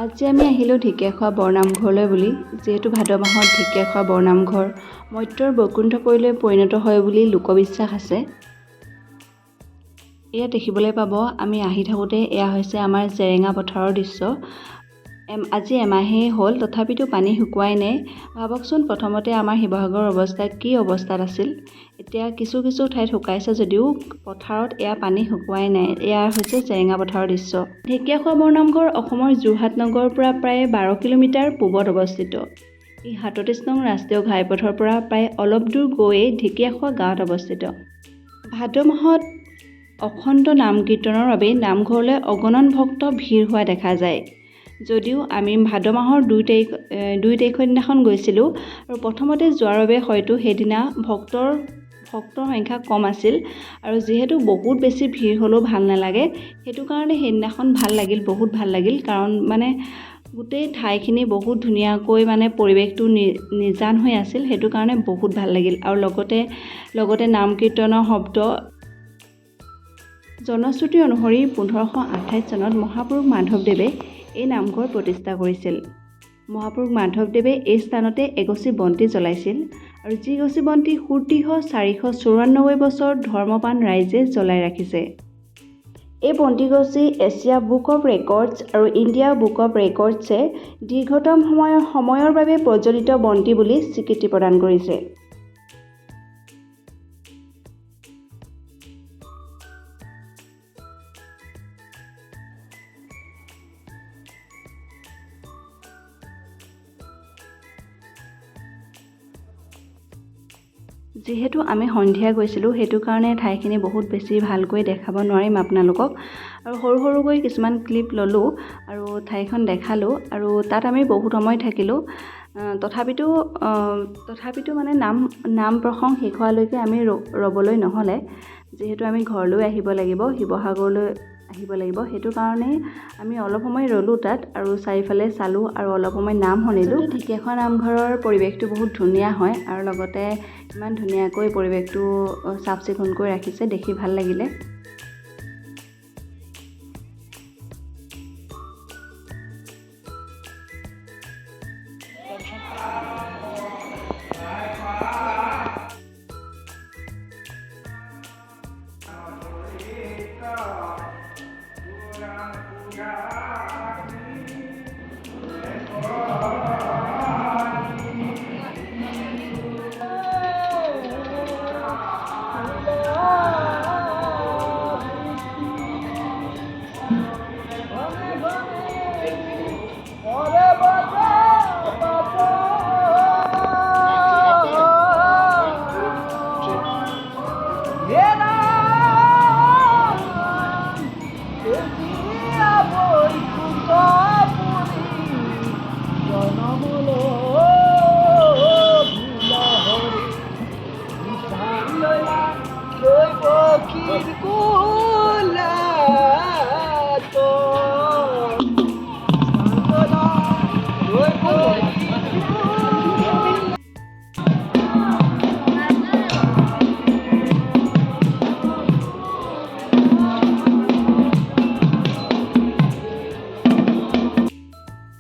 আজি আমি আহিলোঁ ঢেকীয়াখোৱা বৰনামঘৰলৈ বুলি। যিহেতু ভাদ মাহত ঢেকীয়াখোৱা বৰনামঘৰ মৰ্ত্যৰ বৈকুণ্ঠপুৰীলৈ পৰিণত হয় বুলি লোকবিশ্বাস আছে। এয়া দেখিবলৈ পাব, আমি আহি থাকোঁতে এয়া হৈছে আমাৰ জেৰেঙা পথাৰৰ দৃশ্য। আজি এমাহেই হ'ল, তথাপিতো পানী শুকুৱাই নাই। ভাবকচোন, প্ৰথমতে আমাৰ শিৱসাগৰৰ অৱস্থা কি অৱস্থাত আছিল। এতিয়া কিছু কিছু ঠাইত শুকাইছে যদিও পথাৰত এয়া পানী শুকুৱাই নাই। এয়া হৈছে জেৰেঙা পথাৰৰ দৃশ্য। ঢেকীয়াখোৱা বৰনামঘৰ অসমৰ যোৰহাট নগৰৰ পৰা প্ৰায় 12 কিলোমিটাৰ পূবত অৱস্থিত। ই 37 নং ৰাষ্ট্ৰীয় ঘাইপথৰ পৰা প্ৰায় অলপ দূৰ গৈয়ে ঢেকীয়াখোৱা গাঁৱত অৱস্থিত। ভাদ মাহত অখণ্ড নাম কীৰ্তনৰ বাবে নামঘৰলৈ অগণন ভক্ত ভিৰ হোৱা দেখা যায়। যদিও আমি ভাদ মাহৰ 2 তাৰিখৰ দিনাখন গৈছিলোঁ আৰু প্ৰথমতে যোৱাৰ বাবে হয়তো সেইদিনা ভক্তৰ সংখ্যা কম আছিল, আৰু যিহেতু বহুত বেছি ভিৰ হ'লেও ভাল নালাগে, সেইটো কাৰণে সেইদিনাখন ভাল লাগিল, বহুত ভাল লাগিল। কাৰণ গোটেই ঠাইখিনি বহুত ধুনীয়াকৈ পৰিৱেশটো নিজান হৈ আছিল, সেইটো কাৰণে বহুত ভাল লাগিল। আৰু লগতে নাম কীৰ্তনৰ শব্দ। জনশ্ৰুতি অনুসৰি 1528 চনত মহাপুৰুষ মাধৱদেৱে এই নামঘৰ প্ৰতিষ্ঠা কৰিছিল। মহাপুৰুষ মাধৱদেৱে এই স্থানতে এগছি বন্তি জ্বলাইছিল, আৰু যি গছি বন্তি সুদীৰ্ঘ 494 বছৰ ধৰ্মপান ৰাইজে জ্বলাই ৰাখিছে। এই বন্তিগছি এছিয়া বুক অৱ ৰেকৰ্ডছ আৰু ইণ্ডিয়া বুক অৱ ৰেকৰ্ডছে দীৰ্ঘতম সময়ৰ বাবে প্ৰজ্বলিত বন্তি বুলি স্বীকৃতি প্ৰদান কৰিছে। যিহেতু আমি সন্ধিয়া গৈছিলোঁ, সেইটো কাৰণে ঠাইখিনি বহুত বেছি ভালকৈ দেখাব নোৱাৰিম আপোনালোকক, আৰু সৰু সৰুকৈ কিছুমান ক্লিপ ল'লোঁ আৰু ঠাইখন দেখালোঁ, আৰু তাত আমি বহুত সময় থাকিলোঁ। তথাপিতো নাম প্ৰসংগ শেষ হোৱালৈকে আমি ৰ'বলৈ নহ'লে, যিহেতু আমি ঘৰলৈ আহিব লাগিব, শিৱসাগৰলৈ আহিব লাগিব, সেইটো কাৰণেই আমি অলপ সময় ৰ'লোঁ তাত, আৰু চাৰিওফালে চালোঁ আৰু অলপ সময় নাম শুনিলোঁ। ঢেকীয়াখোৱা নামঘৰৰ পৰিৱেশটো বহুত ধুনীয়া হয়, আৰু লগতে ইমান ধুনীয়াকৈ পৰিৱেশটো চাফ চিকুণকৈ ৰাখিছে, দেখি ভাল লাগিলে।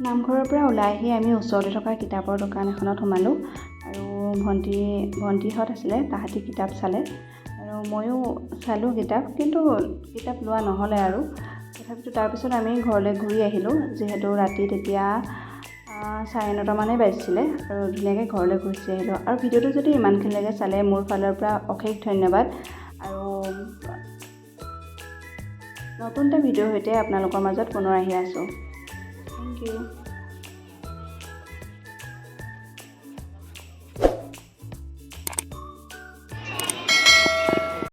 নামঘৰৰ পৰা ওলাই আহি আমি ওচৰতে থকা কিতাপৰ দোকান এখনত সোমালোঁ, আৰু ভণ্টিহঁত আছিলে, তাহাঁতি কিতাপ চালে আৰু ময়ো চালোঁ কিতাপ, কিন্তু কিতাপ লোৱা নহ'লে আৰু। তথাপিতো তাৰপিছত আমি ঘৰলৈ ঘূৰি আহিলোঁ, যিহেতু ৰাতি তেতিয়া 9:30 মানেই বাজিছিলে, আৰু ধুনীয়াকৈ ঘৰলৈ গুচি আহিলোঁ। আৰু ভিডিঅ'টো যদি ইমানখিনিলৈকে চালে, মোৰ ফালৰ পৰা অশেষ ধন্যবাদ, আৰু নতুন এটা ভিডিঅ'ৰ সৈতে আপোনালোকৰ মাজত পুনৰ আহি আছোঁ। Thank you.